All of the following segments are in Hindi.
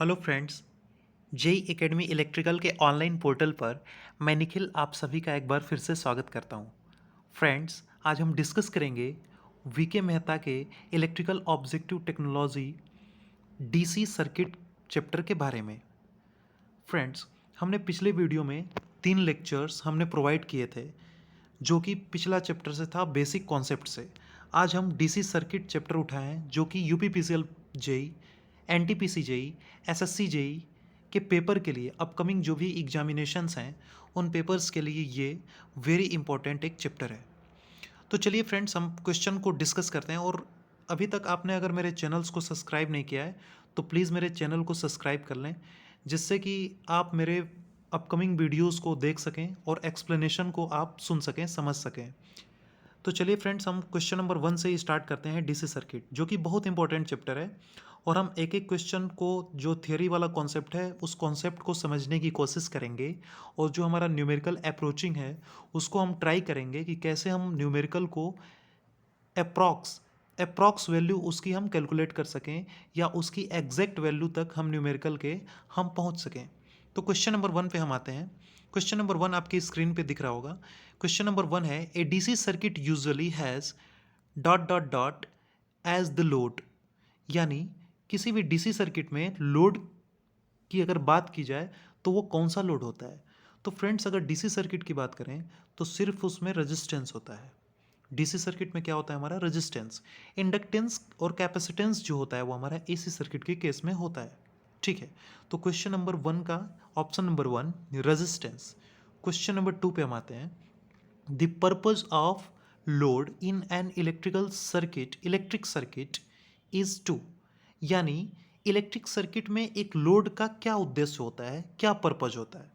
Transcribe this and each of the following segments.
Hello friends. JE academy electrical के ऑनलाइन पोर्टल पर मैं निखिल आप सभी का एक बार फिर से स्वागत करता हूं। फ्रेंड्स, आज हम डिस्कस करेंगे वीके मेहता के electrical objective technology DC circuit chapter के बारे में। फ्रेंड्स, हमने पिछले वीडियो में 3 लेक्चर्स हमने प्रोवाइड किए थे, जो कि पिछला चैप्टर से था बेसिक कॉन्सेप्ट से। आज हम डीसी सर्किट चैप्टर उठाए हैं, जो कि UPPCL JE, NTPC JE, SSC JE के पेपर के लिए अपकमिंग जो भी एग्जामिनेशंस हैं उन पेपर्स के लिए ये वेरी इंपॉर्टेंट एक चैप्टर है। तो चलिए फ्रेंड्स, हम क्वेश्चन को डिस्कस करते हैं। और अभी तक आपने अगर मेरे चैनल्स को सब्सक्राइब नहीं किया है तो प्लीज़ मेरे चैनल को सब्सक्राइब कर लें, जिससे कि आप मेरे अपकमिंग वीडियोस को देख सकें और एक्सप्लेनेशन को आप सुन सकें, समझ सकें। तो चलिए फ्रेंड्स, हम क्वेश्चन नंबर 1 से ही स्टार्ट करते हैं, डीसी सर्किट, जो कि बहुत इंपॉर्टेंट चैप्टर है। और हम एक एक क्वेश्चन को, जो थियोरी वाला कॉन्सेप्ट है उस कॉन्सेप्ट को समझने की कोशिश करेंगे, और जो हमारा न्यूमेरिकल अप्रोचिंग है उसको हम ट्राई करेंगे कि कैसे हम न्यूमेरिकल को अप्रॉक्स वैल्यू उसकी हम कैलकुलेट कर सकें, या उसकी एग्जैक्ट वैल्यू तक हम न्यूमेरिकल के हम पहुंच सकें। तो क्वेश्चन नंबर 1 पे हम आते हैं। क्वेश्चन नंबर 1 आपकी स्क्रीन पे दिख रहा होगा। क्वेश्चन नंबर 1 है, a DC circuit usually has dot dot dot as the load. यानी किसी भी डीसी सर्किट में लोड की अगर बात की जाए तो वो कौन सा लोड होता है। तो फ्रेंड्स, अगर डीसी सर्किट की बात करें तो सिर्फ उसमें रेजिस्टेंस होता है। डीसी सर्किट में क्या होता है, हमारा रेजिस्टेंस। इंडक्टेंस और कैपेसिटेंस जो होता है वो हमारा एसी सर्किट के केस में होता है। ठीक है। तो क्वेश्चन नंबर 1 का option number 1 resistance. Question number 2 पे हम आते हैं। The purpose of load in an electric circuit is to. यानी इलेक्ट्रिक सर्किट में एक लोड का क्या उद्देश्य होता है, क्या पर्पज होता है।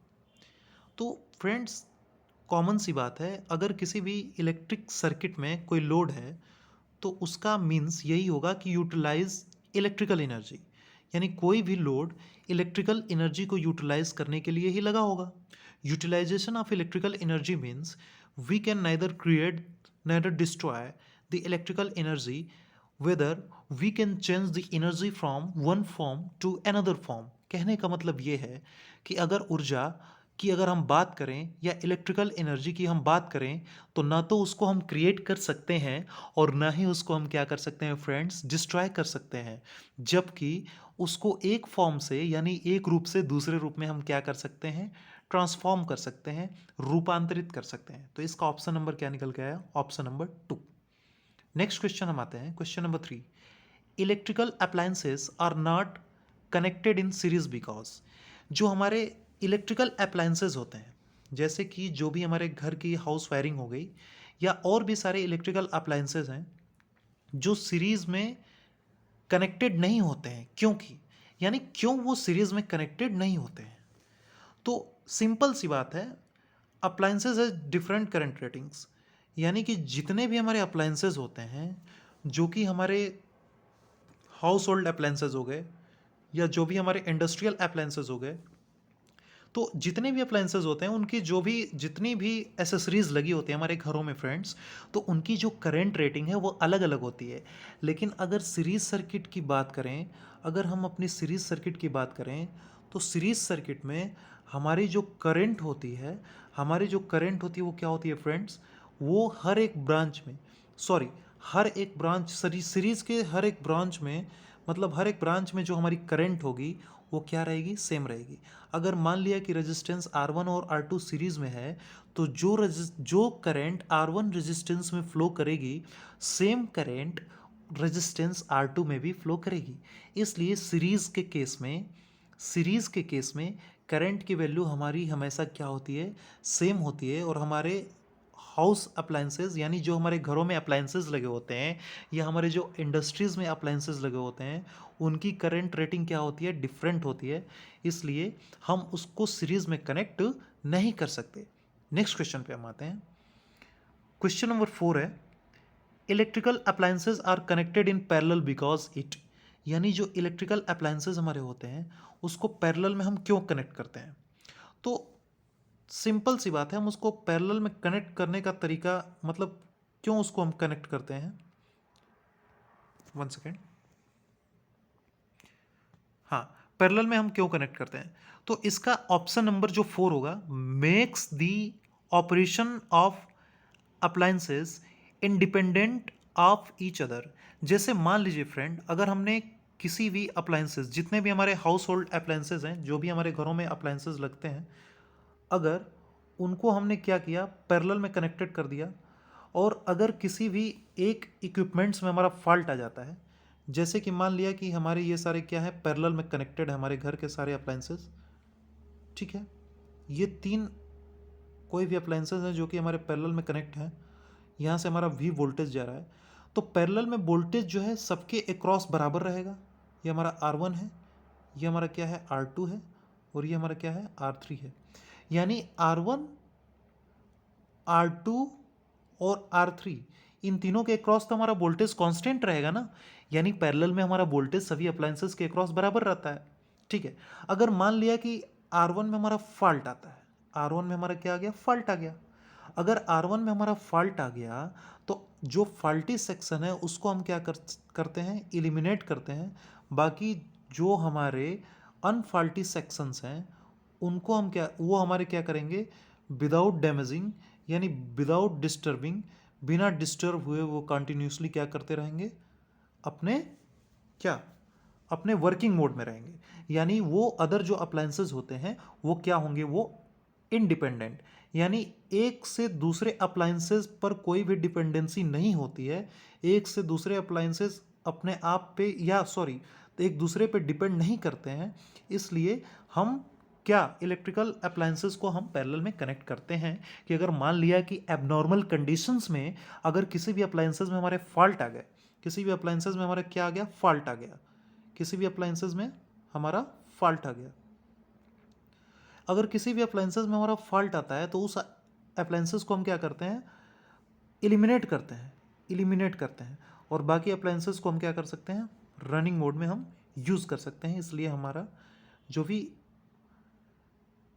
तो फ्रेंड्स, कॉमन सी बात है, अगर किसी भी इलेक्ट्रिक सर्किट में कोई लोड है तो उसका मीन्स यही होगा कि यूटिलाइज इलेक्ट्रिकल एनर्जी। यानी कोई भी लोड इलेक्ट्रिकल एनर्जी को यूटिलाइज करने के लिए ही लगा होगा। Utilisation of electrical energy means we can neither create neither destroy the electrical energy, whether we can change the energy from one form to another form. कहने का मतलब ये है कि अगर ऊर्जा की अगर हम बात करें या इलेक्ट्रिकल एनर्जी की हम बात करें, तो ना तो उसको हम क्रिएट कर सकते हैं और ना ही उसको हम क्या कर सकते हैं फ्रेंड्स, डिस्ट्रॉय कर सकते हैं। जबकि उसको एक फॉर्म से यानी एक रूप से दूसरे रूप में हम क्या कर सकते हैं, ट्रांसफॉर्म कर सकते हैं, रूपांतरित कर सकते हैं। तो इसका ऑप्शन नंबर क्या निकल गया है, ऑप्शन नंबर 2। नेक्स्ट क्वेश्चन हम आते हैं, question number 3। Electrical appliances are not connected in series because. जो हमारे इलेक्ट्रिकल अप्लायंसेस होते हैं, जैसे कि जो भी हमारे घर की हाउस वायरिंग हो गई या और भी सारे इलेक्ट्रिकल अप्लायंसेस हैं जो सीरीज में कनेक्टेड नहीं होते हैं, क्योंकि यानी क्यों वो सीरीज में कनेक्टेड नहीं होते हैं। तो सिंपल सी बात है, अप्लायंसेज है डिफरेंट करंट रेटिंग्स। यानी कि जितने भी हमारे अप्लायंसेज होते हैं, जो कि हमारे हाउस होल्ड अप्लायंसेज हो गए या जो भी हमारे इंडस्ट्रियल अप्लायंसेज हो गए, तो जितने भी अप्लायंसेज होते हैं उनकी जो भी जितनी भी एसेसरीज लगी होती है हमारे घरों में फ्रेंड्स, तो उनकी जो करंट रेटिंग है वो अलग अलग होती है। लेकिन अगर सीरीज सर्किट की बात करें, अगर हम अपनी सीरीज सर्किट की बात करें, तो सीरीज सर्किट में हमारी जो करंट होती है, हमारी जो करंट होती है वो क्या होती है फ्रेंड्स, वो हर एक ब्रांच में, सॉरी, हर एक ब्रांच सीरीज के हर एक ब्रांच में, मतलब हर एक ब्रांच में जो हमारी करंट होगी वो क्या रहेगी, सेम रहेगी। अगर मान लिया कि रेजिस्टेंस R1 और R2 सीरीज में है, तो जो करंट R1 रेजिस्टेंस में फ्लो करेगी, सेम करंट रेजिस्टेंस R2 में भी फ्लो करेगी। इसलिए सीरीज के केस में करंट की वैल्यू हमारी हमेशा क्या होती है, सेम होती है। और हमारे हाउस अप्लायंसेज, यानी जो हमारे घरों में अप्लायंसेज लगे होते हैं या हमारे जो इंडस्ट्रीज़ में अप्लायंसेज लगे होते हैं, उनकी करंट रेटिंग क्या होती है, डिफरेंट होती है। इसलिए हम उसको सीरीज़ में कनेक्ट नहीं कर सकते। नेक्स्ट क्वेश्चन पे हम आते हैं। क्वेश्चन नंबर 4 है, electrical appliances are connected in parallel because it. यानी जो इलेक्ट्रिकल अप्लायंसेज हमारे होते हैं उसको पैरेलल में हम क्यों कनेक्ट करते हैं। तो सिंपल सी बात है, हम उसको पैरेलल में कनेक्ट करने का तरीका, मतलब क्यों उसको हम कनेक्ट करते हैं, 1 सेकेंड। हाँ, पैरेलल में हम क्यों कनेक्ट करते हैं? तो इसका ऑप्शन नंबर जो 4 होगा, makes the operation of appliances independent of each other. जैसे मान लीजिए फ्रेंड, अगर हमने किसी भी अप्लायंसेस, जितने भी हमारे हाउस होल्ड अप्लायंसेस हैं, जो भी हमारे घरों में अप्लायंसेस लगते हैं, अगर उनको हमने क्या किया, पैरेलल में कनेक्टेड कर दिया, और अगर किसी भी एक इक्विपमेंट्स में हमारा फॉल्ट आ जाता है, जैसे कि मान लिया कि हमारे ये सारे क्या है, पैरेलल में कनेक्टेड है हमारे घर के सारे अप्लायंसेस, ठीक है, ये 3 कोई भी अप्लायंसेस हैं जो कि हमारे पैरेलल में कनेक्ट हैं, यहाँ से हमारा V वोल्टेज जा रहा है, तो पैरेलल में वोल्टेज जो है सबके अक्रॉस बराबर रहेगा। ये हमारा R1 है, ये हमारा क्या है, R2 है, और ये हमारा क्या है, R3 है। यानी R1, R2 और R3, इन तीनों के अक्रॉस तो हमारा वोल्टेज कांस्टेंट रहेगा ना, यानी पैरेलल में हमारा वोल्टेज सभी अप्लायंसेस के अक्रॉस बराबर रहता है। ठीक है, अगर मान लिया कि R1 में हमारा फॉल्ट आता है, R1 में हमारा क्या आ गया, फॉल्ट आ गया। अगर R1 में हमारा फॉल्ट आ गया तो जो फॉल्टी सेक्शन है उसको हम क्या करते हैं, इलिमिनेट करते हैं। बाकी जो हमारे अनफॉल्टी सेक्शंस हैं उनको हम क्या, वो हमारे क्या करेंगे, विदाउट डैमेजिंग, यानी विदाउट डिस्टर्बिंग, बिना डिस्टर्ब हुए वो कंटिन्यूसली क्या करते रहेंगे, अपने क्या, अपने वर्किंग मोड में रहेंगे। यानी वो अदर जो अप्लायंसेस होते हैं वो क्या होंगे, वो इंडिपेंडेंट, यानी एक से दूसरे अप्लायंसेस पर कोई भी डिपेंडेंसी नहीं होती है। एक से दूसरे अप्लायंसेस अपने आप पे, या सॉरी, एक दूसरे पे डिपेंड नहीं करते हैं। इसलिए हम क्या, इलेक्ट्रिकल अप्लायंसेस को हम पैरेलल में कनेक्ट करते हैं कि अगर मान लिया कि एबनॉर्मल कंडीशंस में अगर किसी भी अप्लायंसेस में हमारे फॉल्ट आ गए, किसी भी अप्लायंसेस में हमारा क्या आ गया, फॉल्ट आ गया, किसी भी अप्लायंसेस में हमारा फॉल्ट आ गया, अगर किसी भी अप्लायंसेस में हमारा फॉल्ट आता है तो उस अप्लायंसेस को हम क्या करते हैं, इलिमिनेट करते हैं, इलिमिनेट करते हैं, और बाकी अप्लायंसेस को हम क्या कर सकते हैं, रनिंग मोड में हम यूज़ कर सकते हैं। इसलिए हमारा जो भी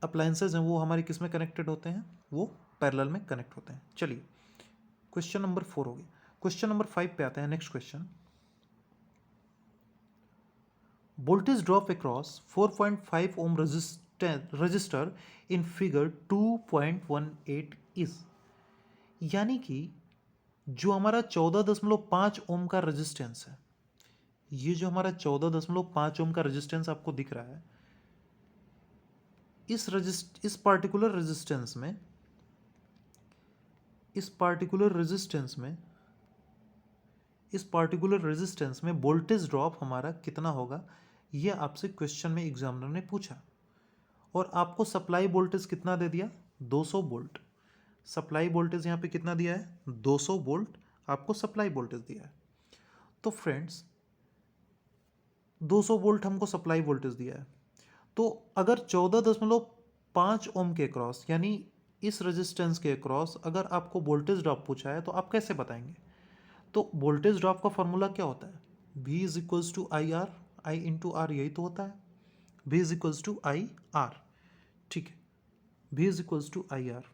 अप्लायंसेस हैं वो हमारे किस में कनेक्टेड होते हैं, वो पैरेलल में कनेक्ट होते हैं। चलिए, क्वेश्चन नंबर 4 हो गया। क्वेश्चन नंबर 5 पे आते हैं। Next question, voltage drop across 4.5 ohm resistor in figure 2.18 is. यानी कि जो हमारा 14.5 ओम का रेजिस्टेंस है, ये जो हमारा 14.5 ओम का रेजिस्टेंस आपको दिख रहा है, इस पार्टिकुलर रेजिस्टेंस में, इस पार्टिकुलर रेजिस्टेंस में वोल्टेज ड्रॉप हमारा कितना होगा, ये आपसे क्वेश्चन में एग्जामिनर ने पूछा, और आपको सप्लाई वोल्टेज कितना दे दिया, 200 वोल्ट। सप्लाई वोल्टेज यहाँ पे कितना दिया है, 200 वोल्ट आपको सप्लाई वोल्टेज दिया है। तो फ्रेंड्स 200 वोल्ट हमको सप्लाई वोल्टेज दिया है, तो अगर 14.5 ओम के क्रॉस, यानी इस रेजिस्टेंस के क्रॉस अगर आपको वोल्टेज ड्रॉप पूछा है तो आप कैसे बताएंगे? तो वोल्टेज ड्रॉप का फॉर्मूला क्या होता है, V is equals to I R, I into R, यही तो होता है, V is equals to I R. ठीक है, V is equals to I R.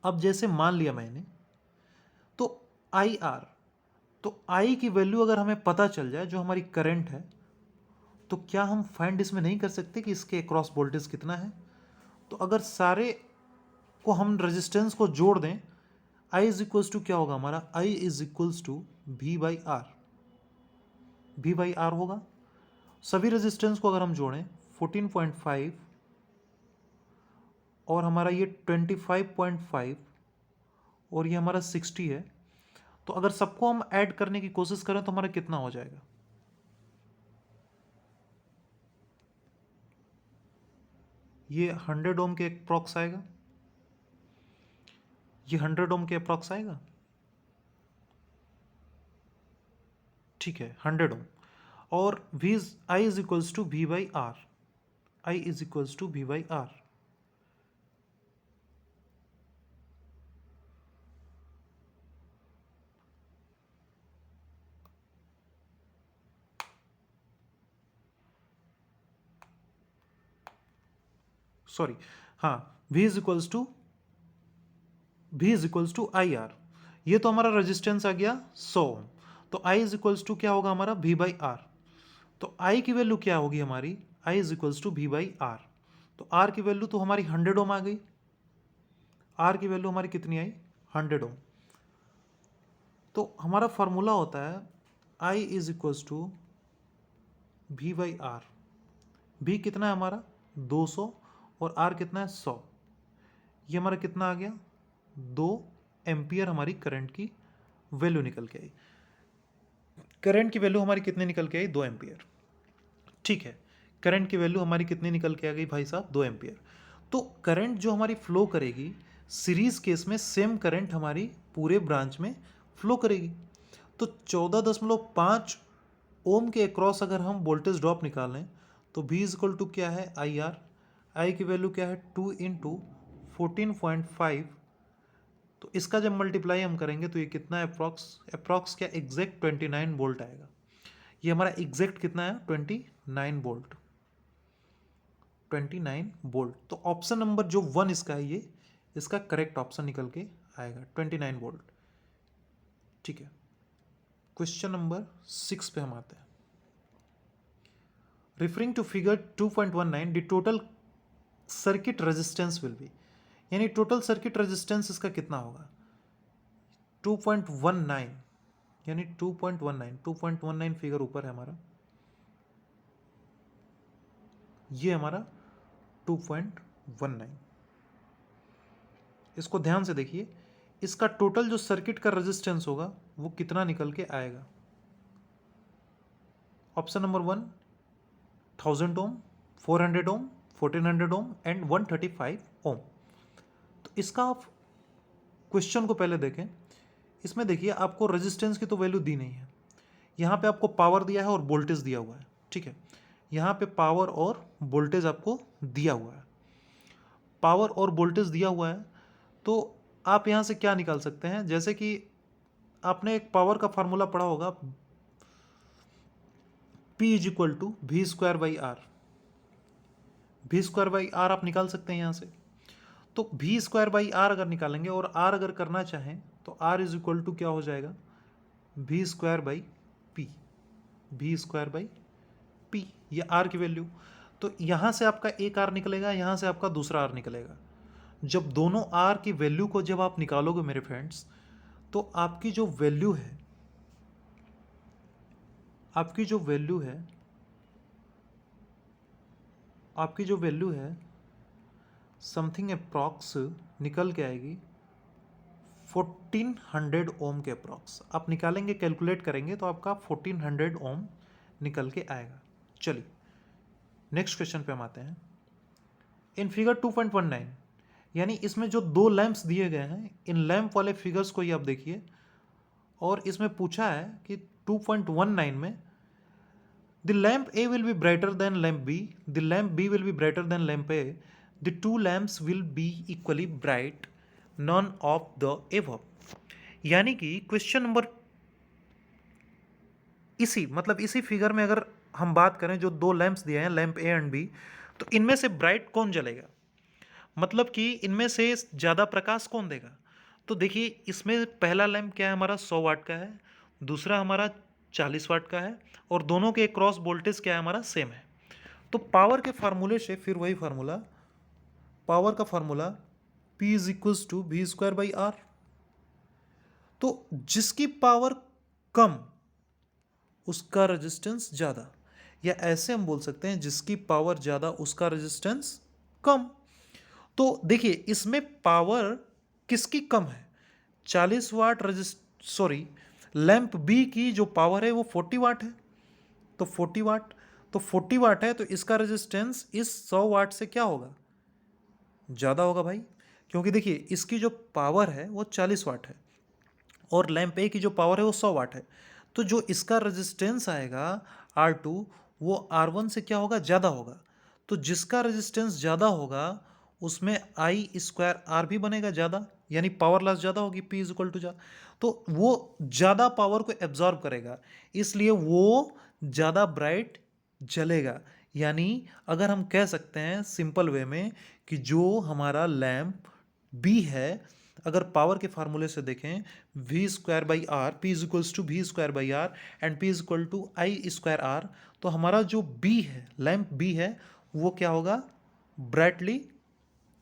अब जैसे मान लिया मैंने, तो आई आर, तो आई की वैल्यू अगर हमें पता चल जाए जो हमारी करंट है, तो क्या हम फाइंड इसमें नहीं कर सकते कि इसके अक्रॉस वोल्टेज कितना है? तो अगर सारे को हम रेजिस्टेंस को जोड़ दें, I इज इक्वल्स टू क्या होगा हमारा, I is equals to V by R, V by R होगा। सभी रेजिस्टेंस को अगर हम जोड़ें, 14.5 और हमारा ये 25.5 और ये हमारा 60 है, तो अगर सबको हम ऐड करने की कोशिश करें तो हमारा कितना हो जाएगा, ये 100 ओम के अप्रॉक्स आएगा, ये 100 ओम के अप्रॉक्स आएगा। ठीक है, 100 ओम, और I is equals to V by R, I is equals to V by R. Sorry, हाँ, V is equals to I R. ये तो हमारा रेजिस्टेंस आ गया 100 ओम, तो I इज इक्वल्स टू क्या होगा हमारा, V बाई आर। तो I की वैल्यू क्या होगी हमारी, I is equals to V/R। तो R की वैल्यू तो हमारी 100 ओम आ गई, R की वैल्यू हमारी कितनी आई, 100 ओम। तो हमारा फॉर्मूला होता है I is equals to V/R। V कितना है हमारा 200 और R कितना है 100। ये हमारा कितना आ गया, 2 एम्पियर हमारी करंट की वैल्यू निकल के आई। करंट की वैल्यू हमारी कितनी निकल के आई, 2 एम्पियर। ठीक है, करंट की वैल्यू हमारी कितनी निकल के आ गई भाई साहब, 2 एम्पियर। तो करंट जो हमारी फ्लो करेगी सीरीज केस में, सेम करंट हमारी पूरे ब्रांच में फ्लो करेगी। तो 14.5 ओम के अक्रॉस अगर हम वोल्टेज ड्रॉप निकालें तो V इज इक्वल टू क्या है, IR। I की वैल्यू क्या है, 2 इंटू 14.5। तो इसका जब मल्टीप्लाई हम करेंगे तो ये कितना है, अप्रॉक्स क्या, एग्जैक्ट 29 वोल्ट आएगा। ये हमारा एग्जैक्ट कितना है, 29 वोल्ट, 29 वोल्ट। तो ऑप्शन नंबर जो 1 इसका है, ये इसका करेक्ट ऑप्शन निकल के आएगा, 29 वोल्ट। ठीक है, क्वेश्चन नंबर 6 पे हम आते हैं। Referring to figure 2.19 the total circuit resistance will be, यानी टोटल सर्किट रेजिस्टेंस इसका कितना होगा, 2.19, यानी 2.19 फिगर ऊपर है हमारा, ये हमारा 2.19। इसको ध्यान से देखिए, इसका टोटल जो सर्किट का रेजिस्टेंस होगा वो कितना निकल के आएगा। Option number 1 1000 ohm, 400 ohm, 1400 ohm and 135 ohm. तो इसका आप क्वेश्चन को पहले देखें। इसमें देखिए आपको रेजिस्टेंस की तो वैल्यू दी नहीं है, यहाँ पे आपको पावर दिया है और वोल्टेज दिया हुआ है। ठीक है, यहाँ पे पावर और वोल्टेज आपको दिया हुआ है, पावर और वोल्टेज दिया हुआ है। तो आप यहाँ से क्या निकाल सकते हैं, जैसे कि आपने एक पावर का फार्मूला पढ़ा होगा, P is equal to V²/R। V²/R आप निकाल सकते हैं यहाँ से। तो V²/R अगर निकालेंगे और R अगर करना चाहें तो R इज इक्वल टू क्या हो जाएगा, V²/P, V²/P, ये R की वैल्यू। तो यहाँ से आपका एक R निकलेगा, यहाँ से आपका दूसरा R निकलेगा। जब दोनों R की वैल्यू को जब आप निकालोगे मेरे फ्रेंड्स, तो आपकी जो वैल्यू है, आपकी जो वैल्यू है समथिंग अप्रॉक्स निकल के आएगी 1400 ओम के अप्रॉक्स। आप निकालेंगे, कैलकुलेट करेंगे तो आपका 1400 ओम निकल के आएगा। चलिए नेक्स्ट क्वेश्चन पे हम आते हैं। इन फिगर 2.19, यानी इसमें जो 2 लैंप्स दिए गए हैं, इन लैंप वाले फिगर्स को ही आप देखिए, और इसमें पूछा है कि 2.19 में the lamp A will be brighter than lamp B, the lamp B will be brighter than lamp A, the two lamps will be equally bright, none of the above। यानी कि क्वेश्चन नंबर इसी फिगर में अगर हम बात करें, जो 2 लैंप्स दिए हैं, लैंप A एंड B, तो इनमें से ब्राइट कौन जलेगा, मतलब कि इनमें से ज़्यादा प्रकाश कौन देगा। तो देखिए इसमें पहला लैंप क्या है हमारा, 100 वाट का है, दूसरा हमारा 40 वाट का है, और दोनों के क्रॉस वोल्टेज क्या है हमारा, सेम है। तो पावर के फार्मूले से फिर वही फार्मूला, पावर का formula P is equals to V²/R। तो जिसकी पावर कम उसका रेजिस्टेंस ज़्यादा, या ऐसे हम बोल सकते हैं जिसकी पावर ज़्यादा उसका रेजिस्टेंस कम। तो देखिए इसमें पावर किसकी कम है, 40 वाट लैंप बी की जो पावर है वो 40 वाट है। तो 40 वाट, तो 40 वाट है, तो इसका रेजिस्टेंस इस 100 वाट से क्या होगा, ज़्यादा होगा भाई, क्योंकि देखिए इसकी जो पावर है वो 40 वाट है और लैंप ए की जो पावर है वो 100 वाट है। तो जो इसका रेजिस्टेंस आएगा R2, वो R1 से क्या होगा, ज़्यादा होगा। तो जिसका रेजिस्टेंस ज़्यादा होगा उसमें I²R भी बनेगा ज़्यादा, यानी पावर लॉस ज़्यादा होगी, P इज इक्वल टू ज़्यादा। तो वो ज़्यादा पावर को एब्जॉर्ब करेगा, इसलिए वो ज़्यादा ब्राइट जलेगा। यानी अगर हम कह सकते हैं सिंपल वे में कि जो हमारा लैंप B है अगर पावर के फार्मूले से देखें V square by R, P is equals to V square by R and P is equal to I square R, तो हमारा जो बी है, लैम्प बी है, वो क्या होगा,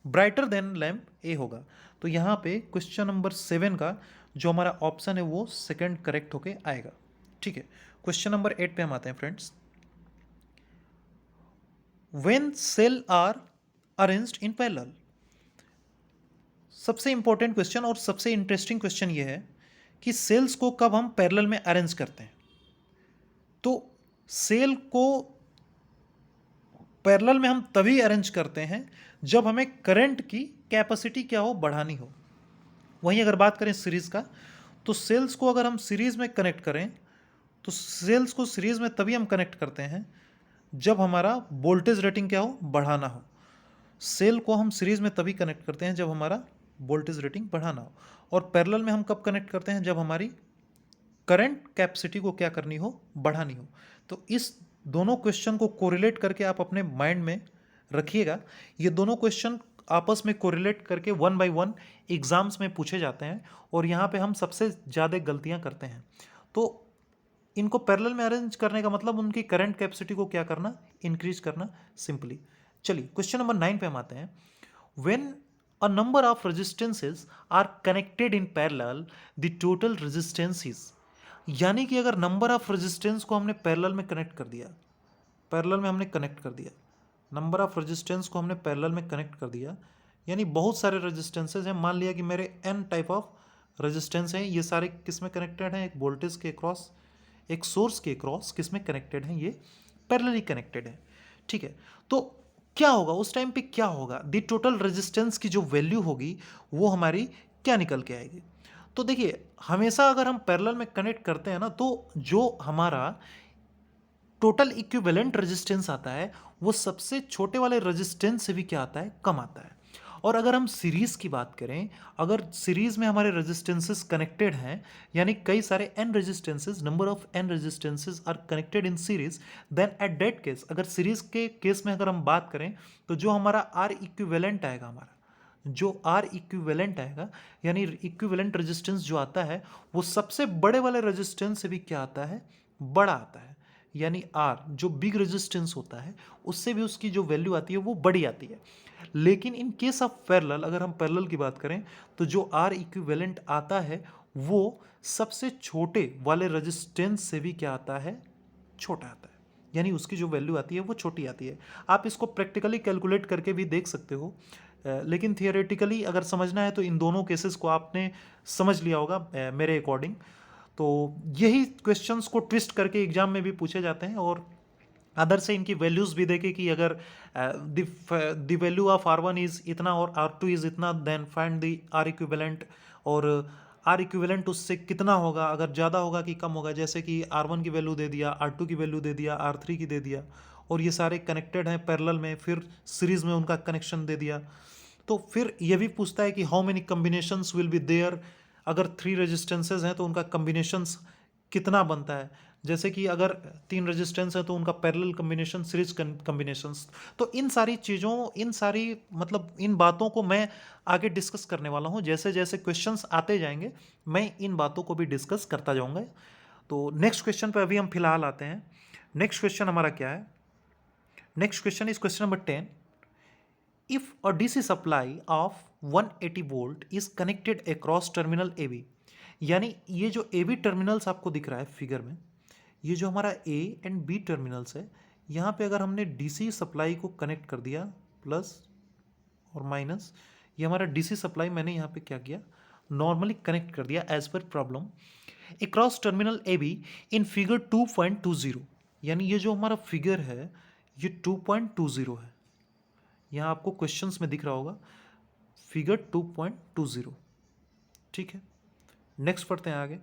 ब्राइटर देन लैम्प ए होगा। तो यहाँ पे क्वेश्चन नंबर 7 का जो हमारा ऑप्शन है वो सेकंड करेक्ट होके आएगा। ठीक है, क्वेश्चन नंबर 8 पे हम आते हैं friends. When cell are arranged in parallel, सबसे इंपॉर्टेंट क्वेश्चन और सबसे इंटरेस्टिंग क्वेश्चन ये है कि सेल्स को कब हम पैरेलल में अरेंज करते हैं। तो सेल को पैरेलल में हम तभी अरेंज करते हैं जब हमें करंट की कैपेसिटी क्या हो, बढ़ानी हो। वहीं अगर बात करें सीरीज का, तो सेल्स को अगर हम सीरीज में कनेक्ट करें, तो सेल्स को सीरीज में तभी हम कनेक्ट करते हैं जब हमारा वोल्टेज रेटिंग क्या हो, बढ़ाना हो। सेल को हम सीरीज में तभी कनेक्ट करते हैं जब हमारा वोल्टेज रेटिंग बढ़ाना हो, और पैरेलल में हम कब कनेक्ट करते हैं, जब हमारी करंट कैपेसिटी को क्या करनी हो, बढ़ानी हो। तो इस दोनों क्वेश्चन को कोरिलेट करके आप अपने माइंड में रखिएगा। ये दोनों क्वेश्चन आपस में कोरिलेट करके 1 बाय 1 एग्जाम्स में पूछे जाते हैं, और यहाँ पे हम सबसे ज़्यादा गलतियाँ करते हैं। तो इनको पैरेलल में अरेंज करने का मतलब उनकी करंट कैपेसिटी को क्या करना, इंक्रीज करना, सिंपली। चलिए क्वेश्चन नंबर 9 पे हम आते हैं। When a number of resistances are connected in parallel, the total resistance is, यानी कि अगर नंबर ऑफ रेजिस्टेंस को हमने पैरेलल में कनेक्ट कर दिया, पैरेलल में हमने कनेक्ट कर दिया, नंबर ऑफ रेजिस्टेंस को हमने पैरेलल में कनेक्ट कर दिया, यानी बहुत सारे रेजिस्टेंसेज हैं। मान लिया कि मेरे n टाइप ऑफ रेजिस्टेंस हैं, ये सारे किस में कनेक्टेड हैं, एक वोल्टेज के क्रॉस, एक सोर्स के क्रॉस किस में कनेक्टेड हैं, ये पैरेलली कनेक्टेड है। ठीक है, तो क्या होगा उस टाइम पे, क्या होगा, दी टोटल रेजिस्टेंस की जो वैल्यू होगी वो हमारी क्या निकल के आएगी। तो देखिए, हमेशा अगर हम पैरेलल में कनेक्ट करते हैं ना, तो जो हमारा टोटल इक्विवेलेंट रेजिस्टेंस आता है वो सबसे छोटे वाले रेजिस्टेंस से भी क्या आता है, कम आता है। और अगर हम सीरीज की बात करें, अगर सीरीज में हमारे रेजिस्टेंसेस कनेक्टेड हैं, यानी कई सारे n resistances, number of n resistances are connected in series, then at that case, अगर सीरीज के केस में अगर हम बात करें, तो जो हमारा R इक्विवेलेंट आएगा, हमारा जो R इक्विवेलेंट आएगा, यानी इक्विवेलेंट रेजिस्टेंस जो आता है वो सबसे बड़े वाले रेजिस्टेंस से भी क्या आता है, बड़ा आता है। यानी R जो बिग रेजिस्टेंस होता है उससे भी उसकी जो वैल्यू आती है वो बड़ी आती है। लेकिन इन केस ऑफ पैरेलल, अगर हम पैरेलल की बात करें, तो जो R इक्विवेलेंट आता है वो सबसे छोटे वाले रेजिस्टेंस से भी क्या आता है, छोटा आता है, यानी उसकी जो वैल्यू आती है वो छोटी आती है। आप इसको प्रैक्टिकली कैलकुलेट करके भी देख सकते हो, लेकिन थियोरेटिकली अगर समझना है तो इन दोनों केसेस को आपने समझ लिया होगा मेरे अकॉर्डिंग। तो यही क्वेश्चंस को ट्विस्ट करके एग्जाम में भी पूछे जाते हैं, और अदर से इनकी वैल्यूज़ भी देखे कि अगर the value of R1 is इतना और R2 इज़ इतना, then find the R equivalent, और R इक्विवेलेंट उससे कितना होगा, अगर ज़्यादा होगा कि कम होगा। जैसे कि R1 की वैल्यू दे दिया, R2 की वैल्यू दे दिया, R3 की दे दिया, और ये सारे कनेक्टेड हैं पैरेलल में, फिर सीरीज़ में उनका कनेक्शन दे दिया। तो फिर ये भी पूछता है कि how many combinations will be there, अगर 3 रेजिस्टेंसेज हैं तो उनका कम्बिनेशंस कितना बनता है। जैसे कि अगर 3 रेजिस्टेंस है तो उनका पैरेलल कम्बिनेशन, सीरीज कम्बिनेशंस। तो इन सारी चीज़ों, इन सारी मतलब इन बातों को मैं आगे डिस्कस करने वाला हूँ। जैसे जैसे क्वेश्चंस आते जाएंगे मैं इन बातों को भी डिस्कस करता जाऊँगा। तो नेक्स्ट क्वेश्चन पर अभी हम फिलहाल आते हैं। नेक्स्ट क्वेश्चन हमारा क्या है, next question is question number 10। If a DC supply of 180 volt is connected across terminal A B, यानी ये जो ए बी टर्मिनल्स आपको दिख रहा है फिगर में, ये जो हमारा ए एंड बी टर्मिनल्स है, यहाँ पे अगर हमने डीसी सप्लाई को कनेक्ट कर दिया प्लस और माइनस, ये हमारा डीसी सप्लाई मैंने यहाँ पे क्या किया, नॉर्मली कनेक्ट कर दिया as per problem across terminal A B in figure 2.20, यानी ये जो हमारा फिगर है ये 2.20 है। यहाँ आपको क्वेश्चंस में दिख रहा होगा फिगर 2.20। ठीक है, नेक्स्ट पढ़ते हैं आगे।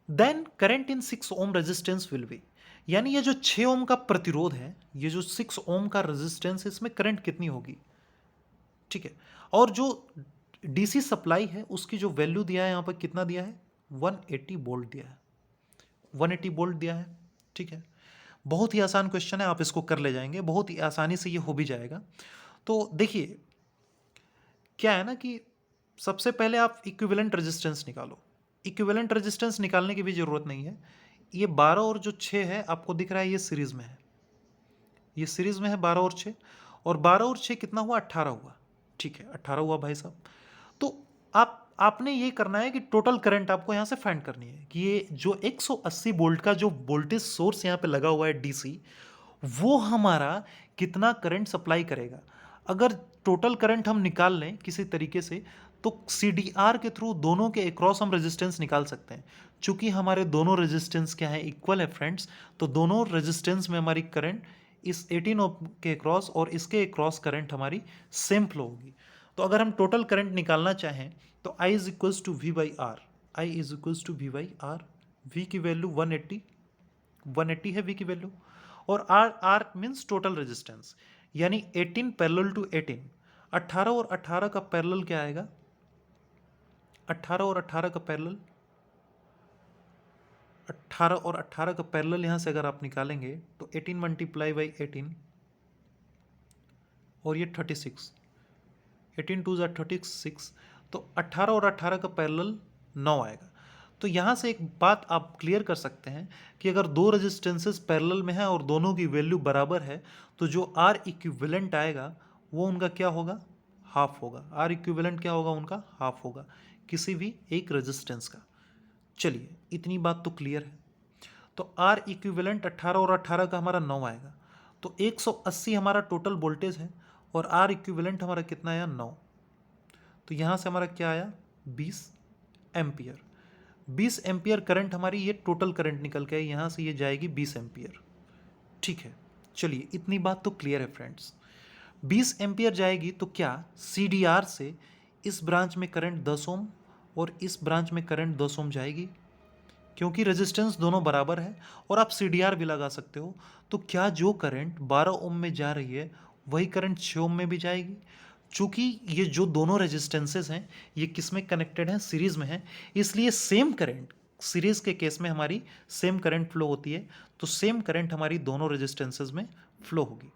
Then current in 6 ohm resistance will be, यानी ये जो 6 ओम का प्रतिरोध है, ये जो 6 ओम का रेजिस्टेंस है, इसमें करंट कितनी होगी। ठीक है, और जो डीसी सप्लाई है उसकी जो वैल्यू दिया है यहाँ पर कितना दिया है, 180 वोल्ट दिया है, 180 वोल्ट दिया है। ठीक है, बहुत ही आसान क्वेश्चन है, आप इसको कर ले जाएंगे, बहुत ही आसानी से ये हो भी जाएगा। तो देखिए क्या है ना कि सबसे पहले आप इक्विवेलेंट रेजिस्टेंस निकालो। इक्विवेलेंट रेजिस्टेंस निकालने की भी ज़रूरत नहीं है। ये 12 और जो 6 है आपको दिख रहा है, ये सीरीज़ में है। ये सीरीज़ में है 12 और 6, और 12 और 6 कितना हुआ? 18 हुआ। ठीक है, 18 हुआ भाई साहब। तो आपने ये करना है कि टोटल करंट आपको यहाँ से फाइंड करनी है कि ये जो 180 वोल्ट का जो वोल्टेज सोर्स यहाँ पे लगा हुआ है डीसी, वो हमारा कितना करंट सप्लाई करेगा। अगर टोटल करंट हम निकाल लें किसी तरीके से, तो सीडीआर के थ्रू दोनों के अक्रॉस हम रेजिस्टेंस निकाल सकते हैं। चूंकि हमारे दोनों रेजिस्टेंस क्या है? इक्वल है फ्रेंड्स, तो दोनों रेजिस्टेंस में हमारी करंट इस 18 ओम के अक्रॉस और इसके अक्रॉस करंट हमारी सेम फ्लो होगी। तो अगर हम टोटल करंट निकालना चाहें तो I is equals to V by R. I is equals to V by R. V की वैल्यू 180 है वी की वैल्यू, और आर मीन्स टोटल रेजिस्टेंस, यानी 18 पैरेलल टू 18। 18 और 18 का पैरेलल क्या आएगा? 18 और 18 का पैरेलल, 18 और 18 का पैरेलल यहाँ से अगर आप निकालेंगे तो 18 मल्टीप्लाई बाई 18 और ये 36, 18 टू ज़ा 36, तो 18 और 18 का पैरेलल 9 आएगा। तो यहाँ से एक बात आप क्लियर कर सकते हैं कि अगर दो रेजिस्टेंसेस पैरेलल में है और दोनों की वैल्यू बराबर है, तो जो आर इक्विवेलेंट आएगा वो उनका क्या होगा? हाफ होगा। आर इक्विवेलेंट क्या होगा? उनका हाफ होगा किसी भी एक रेजिस्टेंस का। चलिए, इतनी बात तो क्लियर है। तो आर इक्विवेलेंट 18 और 18 का हमारा 9 आएगा। तो 180 हमारा टोटल वोल्टेज है और आर इक्विवेलेंट हमारा कितना आया? 9। तो यहाँ से हमारा क्या आया? 20 एम्पियर। 20 एम्पियर करंट हमारी, ये टोटल करंट निकल के यहाँ से ये जाएगी 20 एम्पियर। ठीक है, चलिए इतनी बात तो क्लियर है फ्रेंड्स। 20 एम्पियर जाएगी तो क्या सीडीआर से इस ब्रांच में करंट 10 ओम और इस ब्रांच में करंट 10 ओम जाएगी, क्योंकि रेजिस्टेंस दोनों बराबर है और आप सीडीआर भी लगा सकते हो। तो क्या जो करंट 12 ओम में जा रही है वही करंट 6 ओम में भी जाएगी? चूंकि ये जो दोनों रेजिस्टेंसेस हैं ये किस में कनेक्टेड हैं? सीरीज में हैं, इसलिए सेम करंट, सीरीज के केस में हमारी सेम करंट फ्लो होती है, तो सेम करंट हमारी दोनों रेजिस्टेंसेस में फ्लो होगी।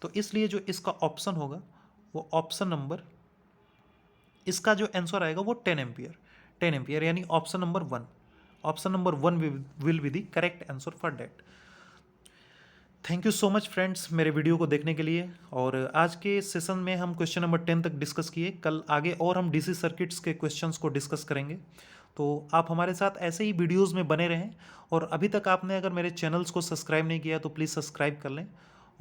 तो इसलिए जो इसका ऑप्शन होगा वो ऑप्शन नंबर, इसका जो आंसर आएगा वो 10 एम्पियर। 10 एम्पियर यानी option number 1। Option number 1 will be the correct answer for that. Thank you so much friends मेरे वीडियो को देखने के लिए। और आज के सेशन में हम क्वेश्चन नंबर 10 तक डिस्कस किए। कल आगे और हम डीसी सर्किट्स के क्वेश्चंस को डिस्कस करेंगे। तो आप हमारे साथ ऐसे ही वीडियोस में बने रहें, और अभी तक आपने अगर मेरे चैनल्स को सब्सक्राइब नहीं किया तो प्लीज़ सब्सक्राइब कर लें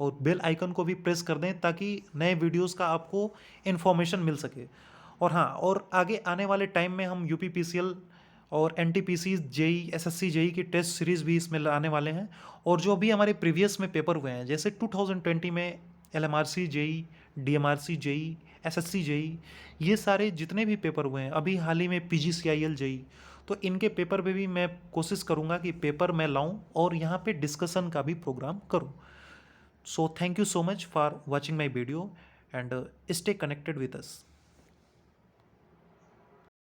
और बेल आइकन को भी प्रेस कर दें ताकि नए वीडियोज़ का आपको इन्फॉर्मेशन मिल सके। और हाँ, और आगे आने वाले टाइम में हम यूपीपीसीएल और एनटीपीसी, जेई, एसएससी जेई की टेस्ट सीरीज़ भी इसमें लाने वाले हैं। और जो भी हमारे प्रीवियस में पेपर हुए हैं, जैसे 2020 में LMRC JE, DMRC JE, SSC JE, ये सारे जितने भी पेपर हुए हैं, अभी हाल ही में पीजीसीआईएल जेई, तो इनके पेपर पे भी मैं कोशिश करूँगा कि पेपर मैं लाऊं और यहाँ पे डिस्कशन का भी प्रोग्राम करूँ। So thank you so much for watching my video and stay connected with us.